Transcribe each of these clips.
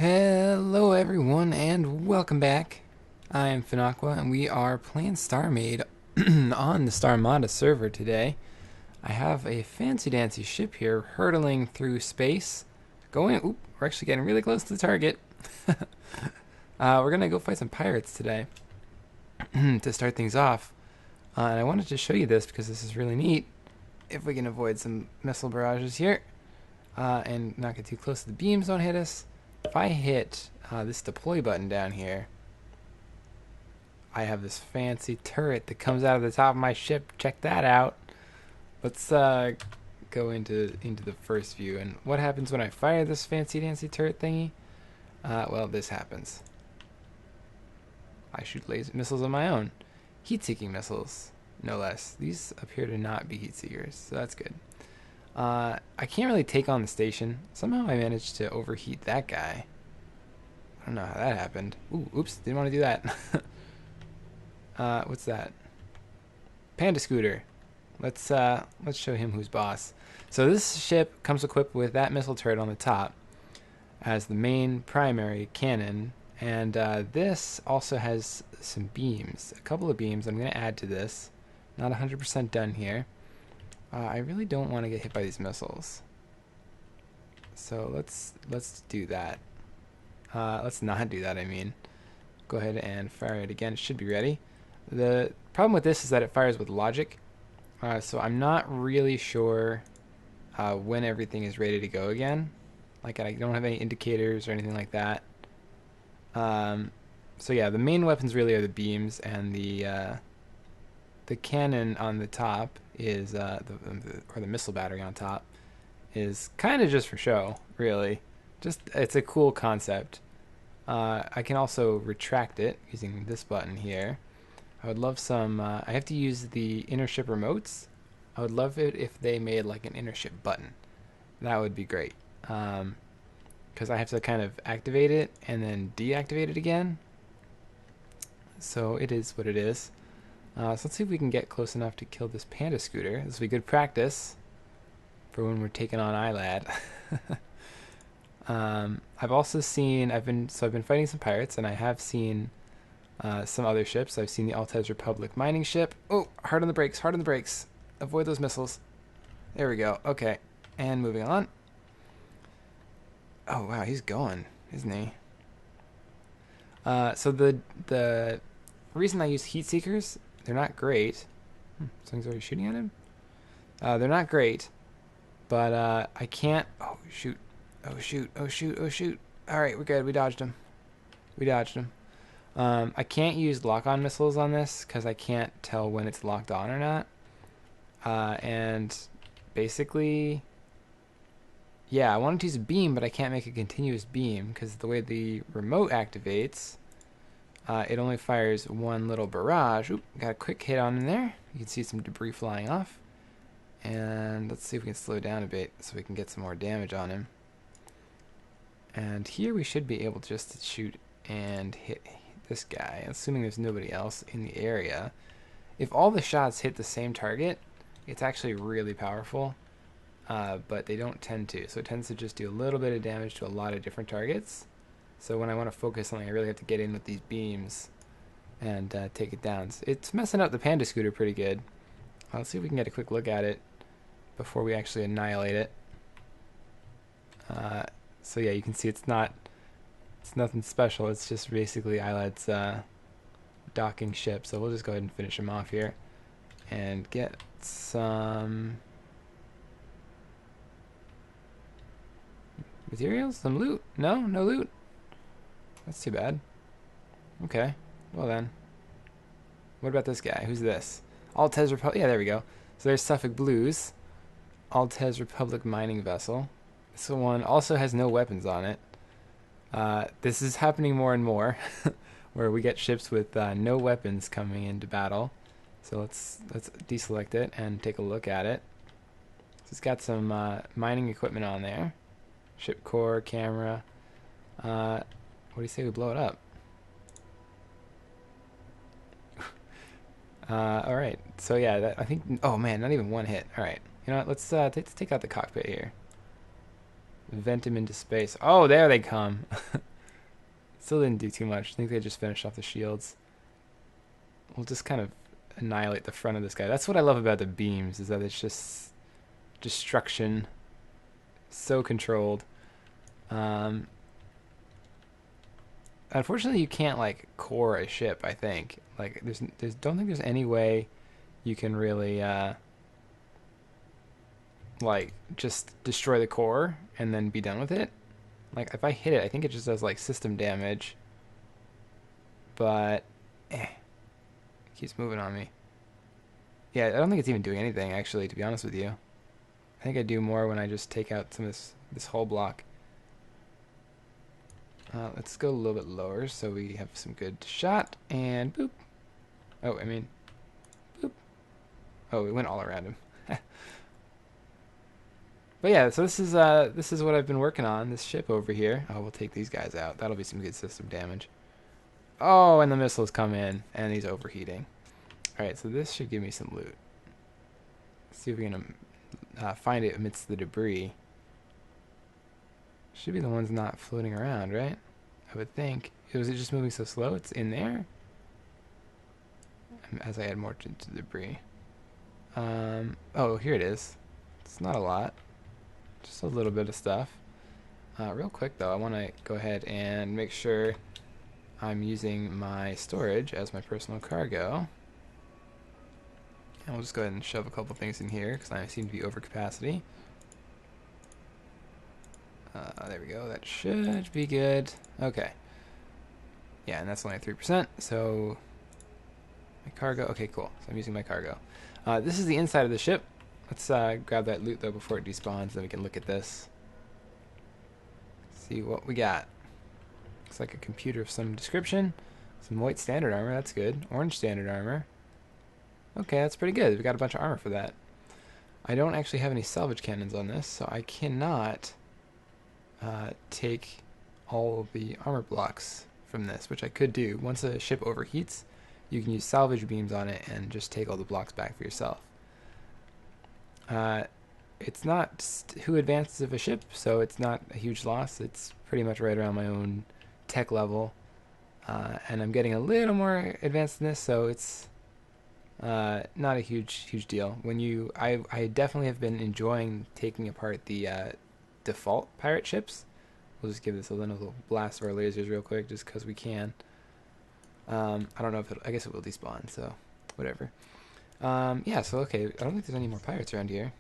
Hello everyone and welcome back. I am Fenaqua and we are playing Starmade on the Starmada server today. I have a fancy dancy ship here hurtling through space. We're actually getting really close to the target. We're gonna go fight some pirates today to start things off. And I wanted to show you this because this is really neat. If we can avoid some missile barrages here and not get too close, the beams don't hit us. If I hit this deploy button down here, I have this fancy turret that comes out of the top of my ship. Check that out. Let's go into the first view. And what happens when I fire this fancy dancy turret thingy? Well, this happens. I shoot laser missiles of my own. Heat-seeking missiles, no less. These appear to not be heat seekers, so that's good. I can't really take on the station. Somehow I managed to overheat that guy. I don't know how that happened. Ooh, oops, didn't want to do that. What's that? Panda scooter. Let's show him who's boss. So this ship comes equipped with that missile turret on the top as the main primary cannon, and this also has some beams, a couple of beams. I'm going to add to this. Not 100% done here. I really don't want to get hit by these missiles, so let's do that. Let's not do that. I mean, go ahead and fire it again. It should be ready. The problem with this is that it fires with logic, so I'm not really sure when everything is ready to go again. Like, I don't have any indicators or anything like that. So yeah, the main weapons really are the beams, and the cannon on the top is or the missile battery on top is kind of just for show, really. Just, it's a cool concept. I can also retract it using this button here. I would love some. I have to use the inner ship remotes. I would love it if they made like an inner ship button. That would be great. Because I have to kind of activate it and then deactivate it again. So it is what it is. So let's see if we can get close enough to kill this panda scooter. This will be good practice for when we're taking on Aylad. I've also seen, I've been fighting some pirates, and I have seen some other ships. I've seen the Altez Republic mining ship. Oh, hard on the brakes, hard on the brakes. Avoid those missiles. There we go. Okay, and moving on. Oh wow, he's going, isn't he? So the reason I use heat seekers, they're not great. Something's already shooting at him. They're not great, but I can't. Oh shoot! Oh shoot! Oh shoot! Oh shoot! All right, we're good. We dodged him. We dodged him. I can't use lock-on missiles on this because I can't tell when it's locked on or not. And basically, yeah, I wanted to use a beam, but I can't make a continuous beam because the way the remote activates. It only fires one little barrage. Oop, got a quick hit on in there. You can see some debris flying off. And let's see if we can slow down a bit so we can get some more damage on him. And here we should be able just to shoot and hit this guy, assuming there's nobody else in the area. If all the shots hit the same target, it's actually really powerful. But they don't tend to. So it tends to just do a little bit of damage to a lot of different targets. So when I want to focus something, I really have to get in with these beams and take it down. It's messing up the panda scooter pretty good. Let's see if we can get a quick look at it before we actually annihilate it. So yeah, you can see it's nothing special. It's just basically Aylad's docking ship. So we'll just go ahead and finish him off here and get some materials, some loot. No loot. That's too bad. Okay, well then. What about this guy? Who's this? Altez Republic. Yeah, there we go. So there's Suffolk Blues. Altez Republic mining vessel. This one also has no weapons on it. This is happening more and more, where we get ships with no weapons coming into battle. So let's deselect it and take a look at it. So it's got some mining equipment on there. Ship core, camera. What do you say we blow it up? All right. So yeah, I think. Oh man, not even one hit. All right. You know what? Let's take out the cockpit here. Vent him into space. Oh, there they come. Still didn't do too much. I think they just finished off the shields. We'll just kind of annihilate the front of this guy. That's what I love about the beams, is that it's just destruction. So controlled. Unfortunately, you can't like core a ship. I think like don't think there's any way you can really like just destroy the core and then be done with it. Like if I hit it, I think it just does like system damage. But it keeps moving on me. Yeah, I don't think it's even doing anything actually, to be honest with you. I think I do more when I just take out some of this whole block. Let's go a little bit lower so we have some good shot, and boop. Oh, I mean, boop. Oh, it went all around him. But yeah, so this is what I've been working on, this ship over here. Oh, we'll take these guys out. That'll be some good system damage. Oh, and the missiles come in, and he's overheating. Alright, so this should give me some loot. Let's see if we can find it amidst the debris. Should be the ones not floating around, right? I would think. Was it just moving so slow? It's in there? As I add more to the debris. Oh, here it is. It's not a lot. Just a little bit of stuff. Real quick, though, I want to go ahead and make sure I'm using my storage as my personal cargo. And we'll just go ahead and shove a couple things in here, because I seem to be over capacity. There we go. That should be good. Okay. Yeah, and that's only 3%. So my cargo. Okay, cool. So I'm using my cargo. This is the inside of the ship. Let's grab that loot though before it despawns. Then we can look at this. See what we got. Looks like a computer of some description. Some white standard armor. That's good. Orange standard armor. Okay, that's pretty good. We got a bunch of armor for that. I don't actually have any salvage cannons on this, so I cannot take all of the armor blocks from this, which I could do. Once a ship overheats, you can use salvage beams on it and just take all the blocks back for yourself. It's not too advanced of a ship, so it's not a huge loss. It's pretty much right around my own tech level, and I'm getting a little more advanced in this, so it's not a huge deal. I definitely have been enjoying taking apart the default pirate ships. We'll just give this a little blast of our lasers real quick, just because we can. I don't know if I guess it will despawn, so whatever. Yeah, so okay, I don't think there's any more pirates around here.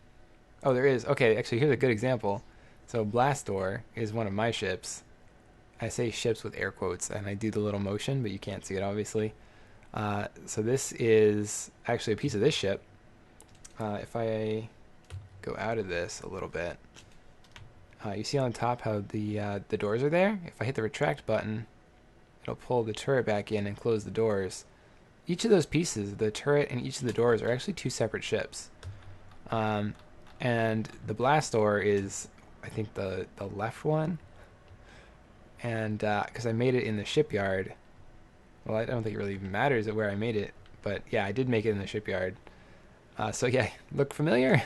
Oh, there is. Okay, actually, here's a good example. So Blastor is one of my ships. I say ships with air quotes, and I do the little motion, but you can't see it, obviously. So this is actually a piece of this ship. If I go out of this a little bit, you see on the top how the doors are there? If I hit the retract button, it'll pull the turret back in and close the doors. Each of those pieces, the turret and each of the doors, are actually two separate ships. And the Blastor is, I think, the left one. And because I made it in the shipyard. Well, I don't think it really even matters where I made it. But yeah, I did make it in the shipyard. So yeah, look familiar?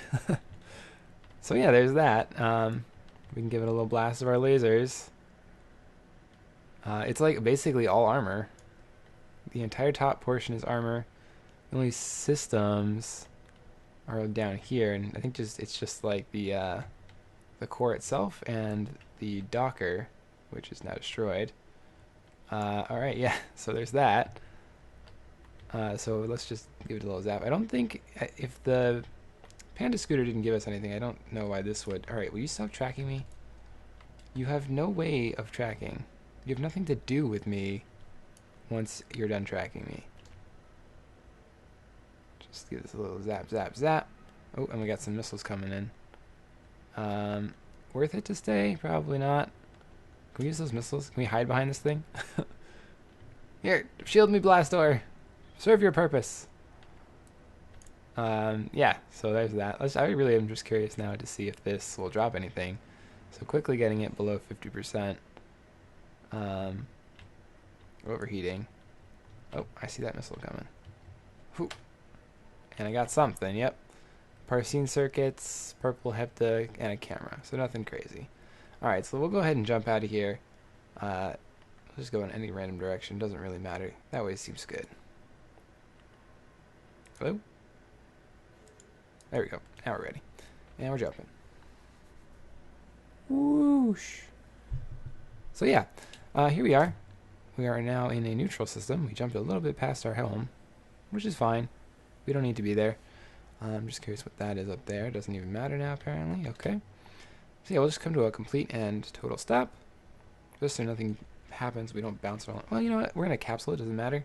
So yeah, there's that. We can give it a little blast of our lasers. It's like basically all armor. The entire top portion is armor. The only systems are down here, and I think it's just like the core itself and the docker, which is now destroyed. Alright, yeah, so there's that. So let's just give it a little zap. I don't think, if the Panda Scooter didn't give us anything, I don't know why this would. Alright, will you stop tracking me? You have no way of tracking. You have nothing to do with me once you're done tracking me. Just give this a little zap, zap, zap. Oh, and we got some missiles coming in. Worth it to stay? Probably not. Can we use those missiles? Can we hide behind this thing? Here, shield me, Blastor. Serve your purpose. Yeah, so there's that. I really am just curious now to see if this will drop anything. So quickly getting it below 50%. Overheating. Oh, I see that missile coming. Whew. And I got something, yep. Parsine circuits, purple hepta, and a camera. So nothing crazy. Alright, so we'll go ahead and jump out of here. just go in any random direction. Doesn't really matter. That way seems good. Hello? There we go. Now we're ready. And we're jumping. Whoosh. So yeah, here we are. We are now in a neutral system. We jumped a little bit past our helm, which is fine. We don't need to be there. I'm just curious what that is up there. It doesn't even matter now, apparently. Okay. So yeah, we'll just come to a complete and total stop. Just so nothing happens, we don't bounce around. Well, you know what? We're in a capsule. It doesn't matter.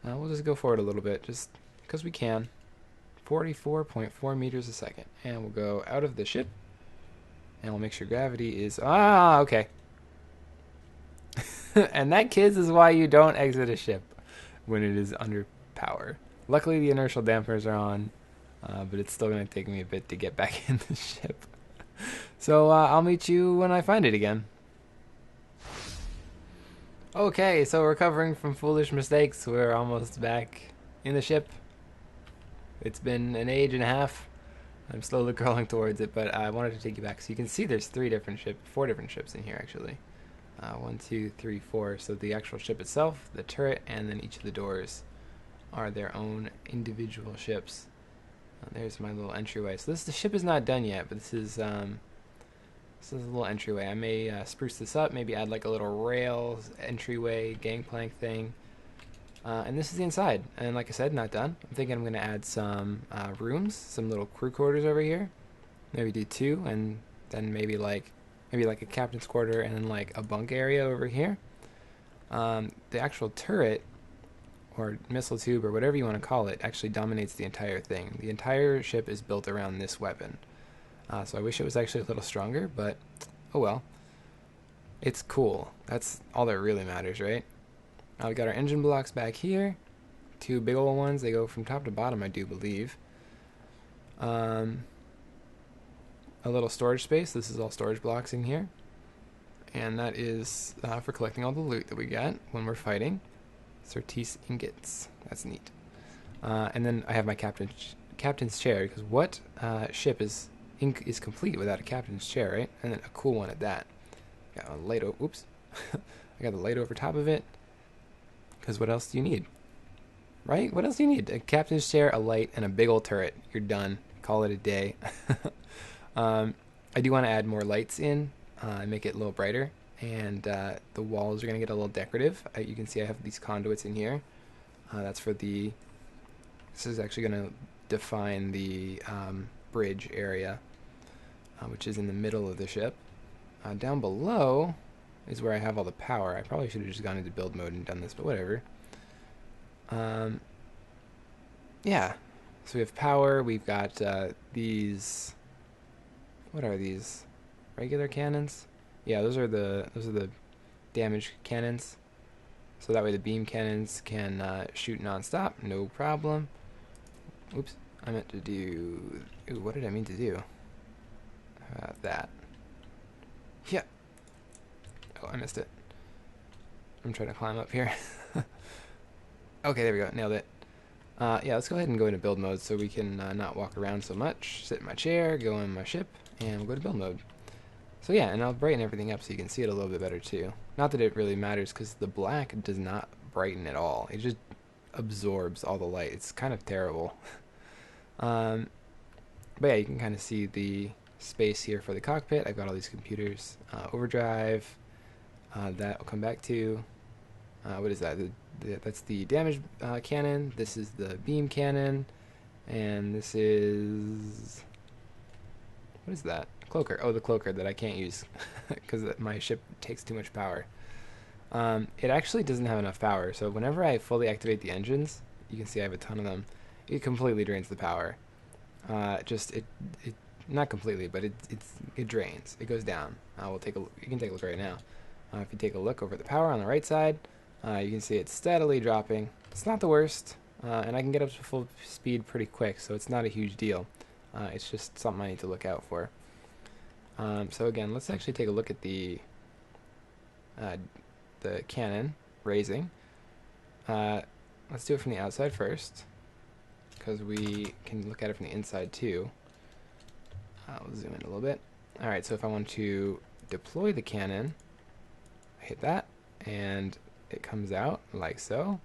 We'll just go forward a little bit, just because we can. 44.4 meters a second. And we'll go out of the ship. And we'll make sure gravity is... Ah, okay. And that, kids, is why you don't exit a ship when it is under power. Luckily, the inertial dampers are on, but it's still going to take me a bit to get back in the ship. So I'll meet you when I find it again. Okay, so recovering from foolish mistakes, we're almost back in the ship. It's been an age and a half. I'm slowly crawling towards it, but I wanted to take you back. So you can see there's four different ships in here, actually. 1, 2, 3, 4. So the actual ship itself, the turret, and then each of the doors are their own individual ships. There's my little entryway. So the ship is not done yet, but this is a little entryway. I may spruce this up, maybe add like a little rails entryway gangplank thing. And this is the inside. And like I said, not done. I'm thinking I'm going to add some rooms, some little crew quarters over here. Maybe do 2, and then maybe like a captain's quarter, and then like a bunk area over here. The actual turret, or missile tube, or whatever you want to call it, actually dominates the entire thing. The entire ship is built around this weapon. So I wish it was actually a little stronger, but oh well. It's cool. That's all that really matters, right? We got our engine blocks back here. 2 big old ones. They go from top to bottom, I do believe. A little storage space. This is all storage blocks in here. And that is for collecting all the loot that we get when we're fighting. Certis ingots. That's neat. And then I have my captain's chair, because what ship is complete without a captain's chair, right? And then a cool one at that. Got a light over. Oops. I got the light over top of it. Because what else do you need? Right? What else do you need? A captain's chair, a light, and a big old turret. You're done. Call it a day. I do want to add more lights in, make it a little brighter, and the walls are going to get a little decorative. You can see I have these conduits in here. That's for the... This is actually going to define the bridge area, which is in the middle of the ship. Down below is where I have all the power. I probably should have just gone into build mode and done this, but whatever. Yeah, so we have power. We've got these... What are these? Regular cannons? Yeah, those are the damage cannons. So that way the beam cannons can shoot non-stop, no problem. Oops, I meant to do... Ooh, what did I mean to do? That. Yeah. Oh, I missed it. I'm trying to climb up here. Okay, there we go. Nailed it. Yeah, let's go ahead and go into build mode so we can not walk around so much. Sit in my chair, go in my ship, and we'll go to build mode. So yeah, and I'll brighten everything up so you can see it a little bit better too. Not that it really matters, because the black does not brighten at all. It just absorbs all the light. It's kind of terrible. But yeah, you can kind of see the space here for the cockpit. I've got all these computers. Overdrive. That will come back to. What is that? That's the damage cannon. This is the beam cannon. And this is... What is that? Cloaker. Oh, the cloaker that I can't use because my ship takes too much power. It actually doesn't have enough power, so whenever I fully activate the engines, you can see I have a ton of them, it completely drains the power. It not completely, but it drains. It goes down. We'll take a look. You can take a look right now. If you take a look over at the power on the right side, you can see it's steadily dropping. It's not the worst, and I can get up to full speed pretty quick, so it's not a huge deal. It's just something I need to look out for. So again, let's actually take a look at the cannon raising. Let's do it from the outside first, because we can look at it from the inside too. I'll zoom in a little bit. Alright, so if I want to deploy the cannon, I hit that, and it comes out like so,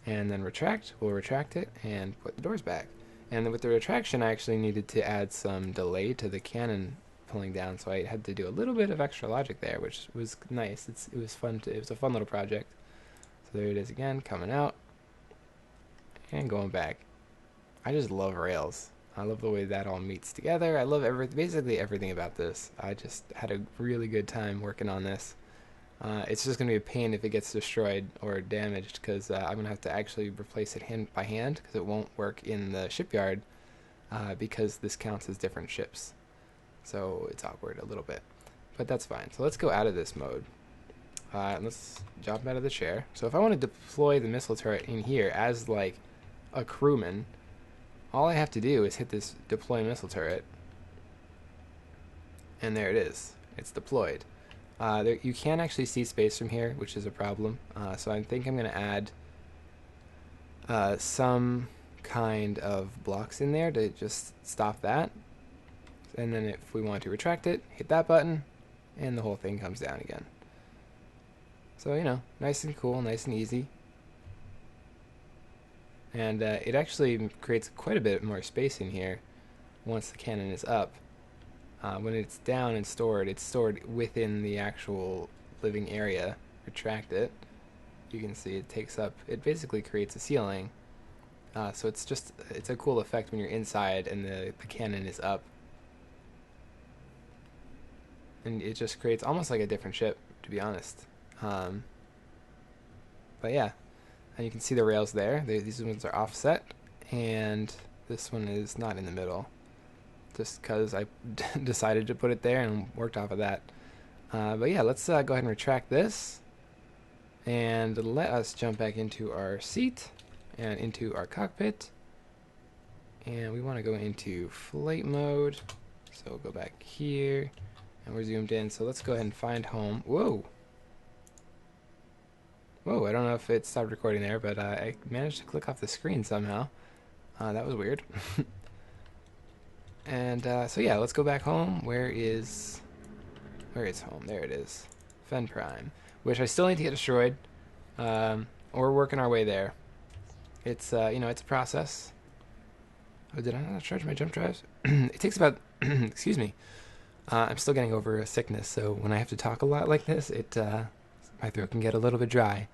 and then retract. We'll retract it and put the doors back. And then with the retraction, I actually needed to add some delay to the cannon pulling down, so I had to do a little bit of extra logic there, which was nice. It was fun. It was a fun little project. So there it is again, coming out and going back. I just love rails. I love the way that all meets together. I love basically everything about this. I just had a really good time working on this. It's just going to be a pain if it gets destroyed or damaged, because I'm going to have to actually replace it by hand, because it won't work in the shipyard, because this counts as different ships. So it's awkward a little bit, but that's fine. So let's go out of this mode. Let's jump out of the chair. So if I want to deploy the missile turret in here as like a crewman, all I have to do is hit this deploy missile turret, and there it is. It's deployed. You can actually see space from here, which is a problem. So I think I'm going to add some kind of blocks in there to just stop that. And then if we want to retract it, hit that button, and the whole thing comes down again. So, you know, nice and cool, nice and easy. And it actually creates quite a bit more space in here once the cannon is up. When it's down and stored, it's stored within the actual living area. Retract it. You can see it takes up, it basically creates a ceiling. So it's a cool effect when you're inside and the cannon is up. And it just creates almost like a different ship, to be honest. But yeah, and you can see the rails there. These ones are offset, and this one is not in the middle, just because I decided to put it there and worked off of that. But yeah, let's go ahead and retract this, and let us jump back into our seat and into our cockpit. And we want to go into flight mode, so we'll go back here, and we're zoomed in. So let's go ahead and find home. Whoa! Whoa, I don't know if it stopped recording there, but I managed to click off the screen somehow. That was weird. And so yeah, let's go back home. Where is home? There it is. Fen Prime, which I still need to get destroyed. We're working our way there. It's it's a process. Oh, did I not charge my jump drives? It takes about excuse me. I'm still getting over a sickness, so when I have to talk a lot like this, my throat can get a little bit dry.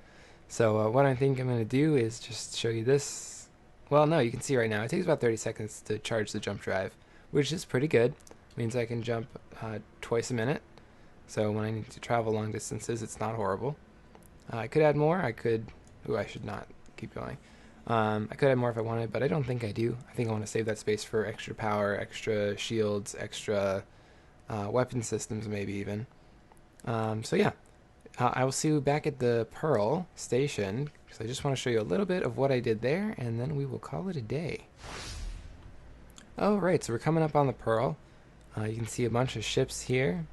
So what I think I'm going to do is just show you this. Well, no, you can see right now. It takes about 30 seconds to charge the jump drive, which is pretty good. Means I can jump twice a minute. So when I need to travel long distances, it's not horrible. I could add more. I could... Ooh, I should not keep going. I could add more if I wanted, but I don't think I do. I think I want to save that space for extra power, extra shields, extra weapon systems, maybe even. So yeah. I will see you back at the Pearl station, because I just want to show you a little bit of what I did there, and then we will call it a day. Oh, right, so we're coming up on the Pearl. You can see a bunch of ships here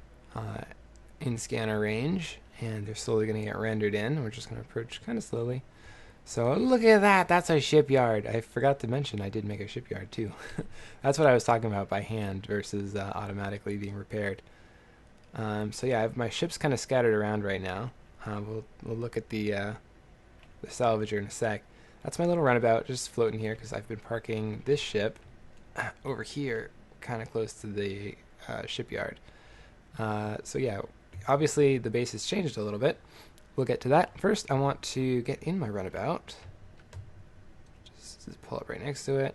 in scanner range, and they're slowly going to get rendered in. We're just going to approach kind of slowly. So look at that, that's our shipyard. I forgot to mention I did make a shipyard too. That's what I was talking about by hand versus automatically being repaired. So yeah, I have my ships kind of scattered around right now. We'll look at the salvager in a sec. That's my little runabout, just floating here because I've been parking this ship over here, kind of close to the shipyard. So yeah, obviously the base has changed a little bit. We'll get to that. First, I want to get in my runabout. Just pull up right next to it.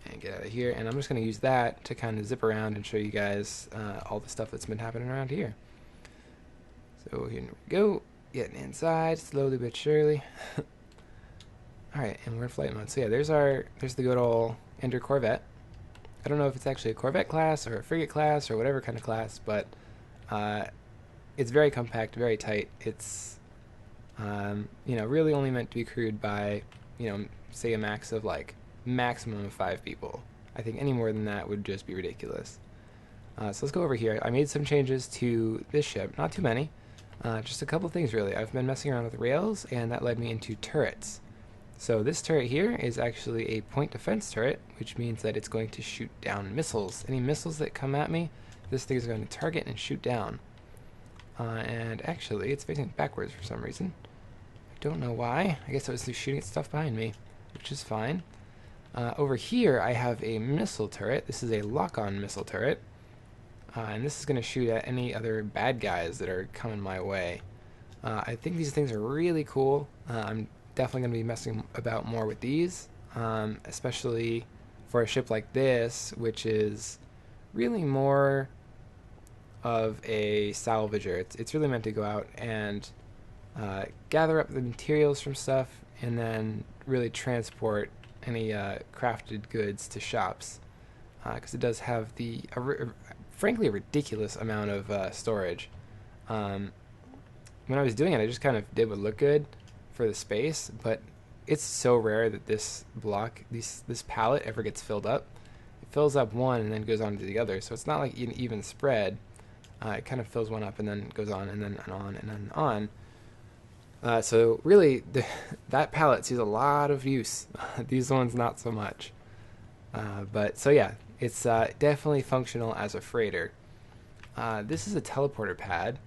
And get out of here, and I'm just going to use that to kind of zip around and show you guys all the stuff that's been happening around here. So here we go, getting inside slowly but surely. Alright, and we're in flight mode. So yeah, there's the good old Ender Corvette. I don't know if it's actually a Corvette class or a frigate class or whatever kind of class, but it's very compact, very tight. It's really only meant to be crewed by say a max of like maximum of 5 people. I think any more than that would just be ridiculous. So let's go over here. I made some changes to this ship, not too many, just a couple things really. I've been messing around with rails, and that led me into turrets. So this turret here is actually a point defense turret, which means that it's going to shoot down missiles. Any missiles that come at me, this thing is going to target and shoot down. And actually, it's facing backwards for some reason. I don't know why. I guess it was shooting at stuff behind me, which is fine. Over here, I have a missile turret. This is a lock-on missile turret. And this is going to shoot at any other bad guys that are coming my way. I think these things are really cool. I'm definitely going to be messing about more with these, especially for a ship like this, which is really more of a salvager. It's really meant to go out and gather up the materials from stuff and then really transport any crafted goods to shops, because it does have frankly a ridiculous amount of storage. When I was doing it, I just kind of did what looked good for the space, but it's so rare that this pallet ever gets filled up. It fills up one and then goes on to the other, so it's not like an even spread. It kind of fills one up and then goes on and then on and then on. So really, that pallet sees a lot of use. These ones not so much. But so yeah, it's definitely functional as a freighter. This is a teleporter pad,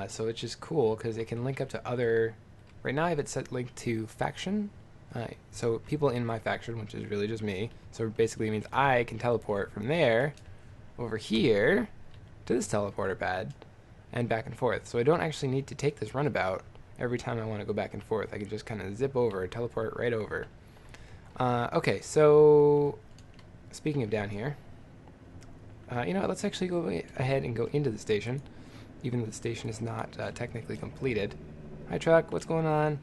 so it's just cool because it can link up to other. Right now I have it set linked to faction, so people in my faction, which is really just me. So basically it means I can teleport from there over here to this teleporter pad and back and forth. So I don't actually need to take this runabout every time I want to go back and forth. I can just kind of zip over, teleport right over. Okay, so speaking of down here, you know what, let's actually go ahead and go into the station, even though the station is not technically completed. Hi truck, what's going on?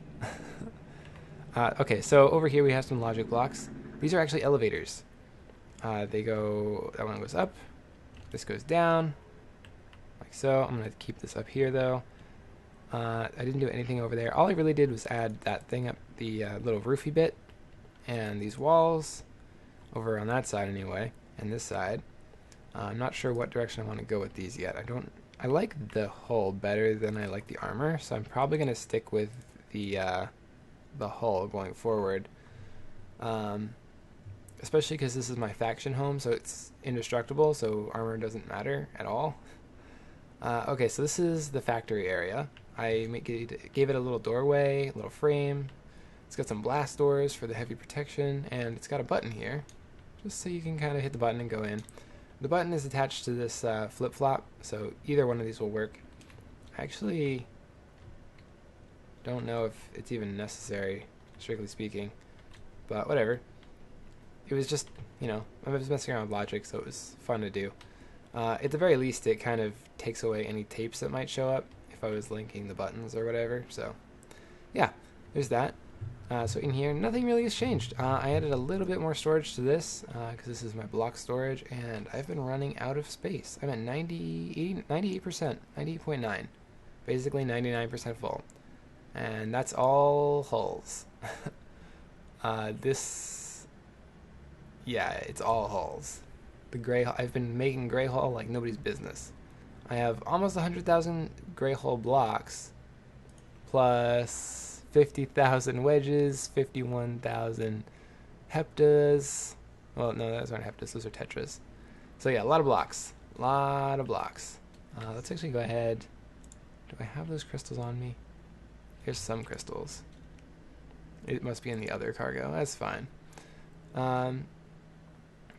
Okay, so over here we have some logic blocks. These are actually elevators. That one goes up, this goes down, like so. I'm going to keep this up here though. I didn't do anything over there. All I really did was add that thing up, the little roofy bit, and these walls over on that side anyway, and this side. I'm not sure what direction I want to go with these yet. I like the hull better than I like the armor, so I'm probably going to stick with the hull going forward. Especially because this is my faction home, so it's indestructible, so armor doesn't matter at all. Okay, so this is the factory area. I gave it a little doorway, a little frame. It's got some blast doors for the heavy protection, and it's got a button here, just so you can kind of hit the button and go in. The button is attached to this flip-flop, so either one of these will work. I actually don't know if it's even necessary, strictly speaking, but whatever. It was just, you know, I was messing around with logic, so it was fun to do. At the very least, it kind of takes away any tapes that might show up if I was linking the buttons or whatever, so yeah, there's that. So in here, nothing really has changed. I added a little bit more storage to this, because this is my block storage, and I've been running out of space. I'm at 98%, 98.9, basically 99% full. And that's all hulls. Yeah, it's all hulls. I've been making gray hull like nobody's business. I have almost 100,000 gray hull blocks, plus 50,000 wedges, 51,000 heptas. Well, no, those aren't heptas, those are tetras. So yeah, a lot of blocks. Let's actually go ahead. Do I have those crystals on me? Here's some crystals. It must be in the other cargo. That's fine.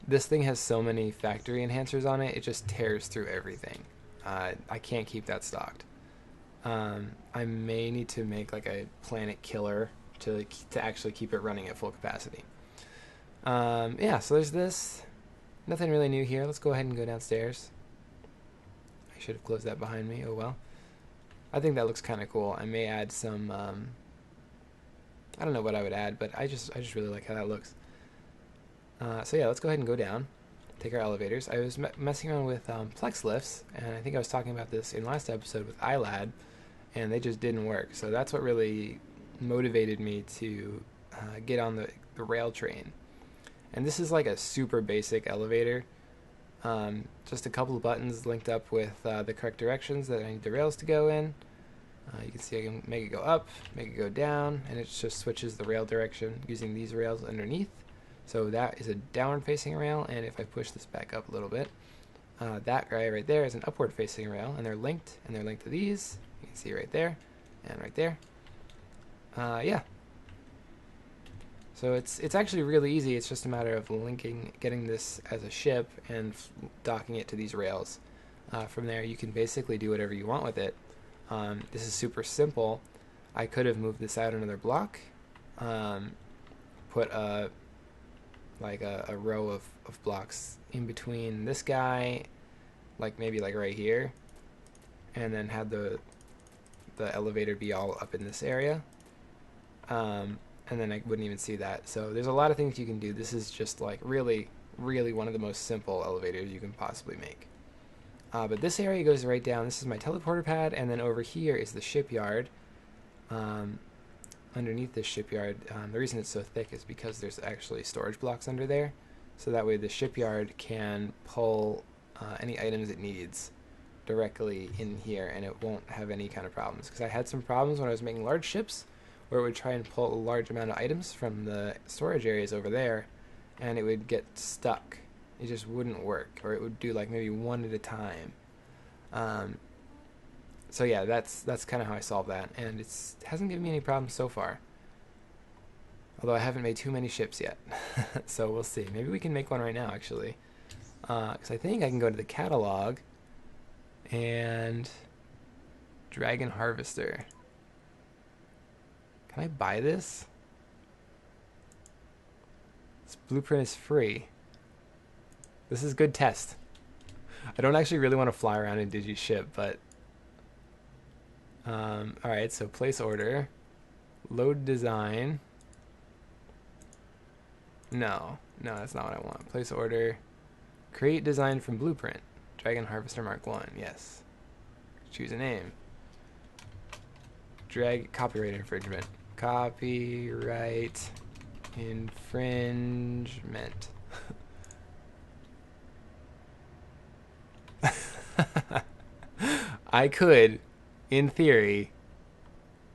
This thing has so many factory enhancers on it, it just tears through everything. I can't keep that stocked. I may need to make like a planet killer to actually keep it running at full capacity. Yeah, so there's this. Nothing really new here. Let's go ahead and go downstairs. I should have closed that behind me. Oh well. I think that looks kind of cool. I may add some. I don't know what I would add, but I just really like how that looks. So yeah, let's go ahead and go down. Take our elevators. I was messing around with plex lifts, and I think I was talking about this in last episode with Aylad, and they just didn't work. So that's what really motivated me to get on the rail train. And this is like a super basic elevator. Just a couple of buttons linked up with the correct directions that I need the rails to go in. You can see I can make it go up, make it go down, and it just switches the rail direction using these rails underneath. So that is a downward facing rail, and if I push this back up a little bit, That guy right there is an upward facing rail, and they're linked to these. You can see right there and right there. Yeah. So it's actually really easy. It's just a matter of getting this as a ship and docking it to these rails. From there, you can basically do whatever you want with it. This is super simple. I could have moved this out another block, put a row of blocks in between this guy, maybe right here, and then had the elevator be all up in this area. And then I wouldn't even see that. So there's a lot of things you can do. This is just really, really one of the most simple elevators you can possibly make. But this area goes right down. This is my teleporter pad, and then over here is the shipyard. Underneath this shipyard, the reason it's so thick is because there's actually storage blocks under there. So that way the shipyard can pull any items it needs directly in here, and it won't have any kind of problems. Because I had some problems when I was making large ships, where it would try and pull a large amount of items from the storage areas over there, and it would get stuck. It just wouldn't work, or it would do maybe one at a time. So yeah, that's kind of how I solved that, and it hasn't given me any problems so far. Although I haven't made too many ships yet, so we'll see. Maybe we can make one right now, actually, because I think I can go to the catalog and Dragon Harvester. Can I buy this? This blueprint is free. This is good test. I don't actually really want to fly around in Digi's ship, but alright, so place order. Load design. No, that's not what I want. Place order. Create design from blueprint. Dragon Harvester Mark 1, yes. Choose a name. Copyright infringement. Copyright infringement. I could, in theory,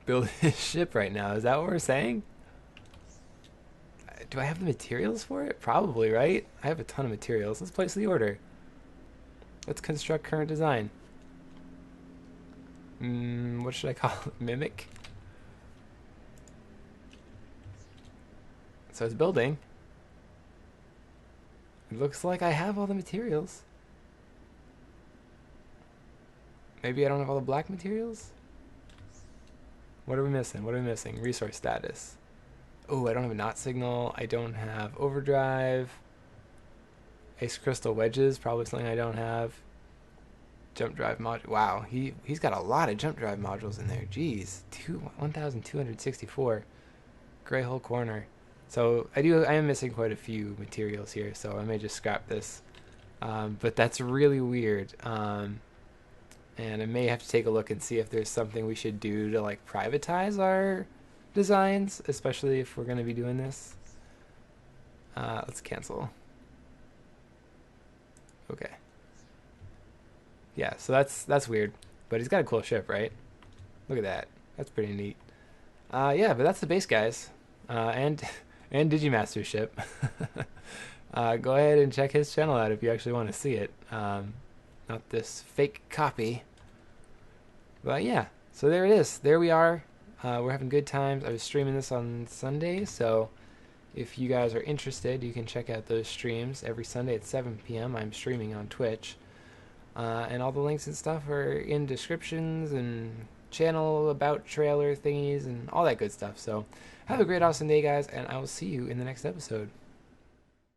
build this ship right now. Is that what we're saying? Do I have the materials for it? Probably, right? I have a ton of materials. Let's place the order. Let's construct current design. What should I call it? Mimic? So it's building. It looks like I have all the materials. Maybe I don't have all the black materials? What are we missing? Resource status. Oh, I don't have a knot signal. I don't have overdrive. Ace crystal wedges, probably something I don't have. Jump drive module. Wow, he's got a lot of jump drive modules in there. Jeez, 1,264. Gray hole corner. So I am missing quite a few materials here, so I may just scrap this. But that's really weird. And I may have to take a look and see if there's something we should do to privatize our designs, especially if we're going to be doing this. Let's cancel. Okay. Yeah, so that's weird, but he's got a cool ship, right? Look at that. That's pretty neat. Yeah, but that's the base, guys, and Digimaster's ship. Go ahead and check his channel out if you actually want to see it. Not this fake copy. But yeah, so there it is. There we are. We're having good times. I was streaming this on Sunday, so if you guys are interested, you can check out those streams every Sunday at 7 p.m. I'm streaming on Twitch. And all the links and stuff are in descriptions and channel about trailer thingies and all that good stuff. So have a great awesome day, guys, and I will see you in the next episode.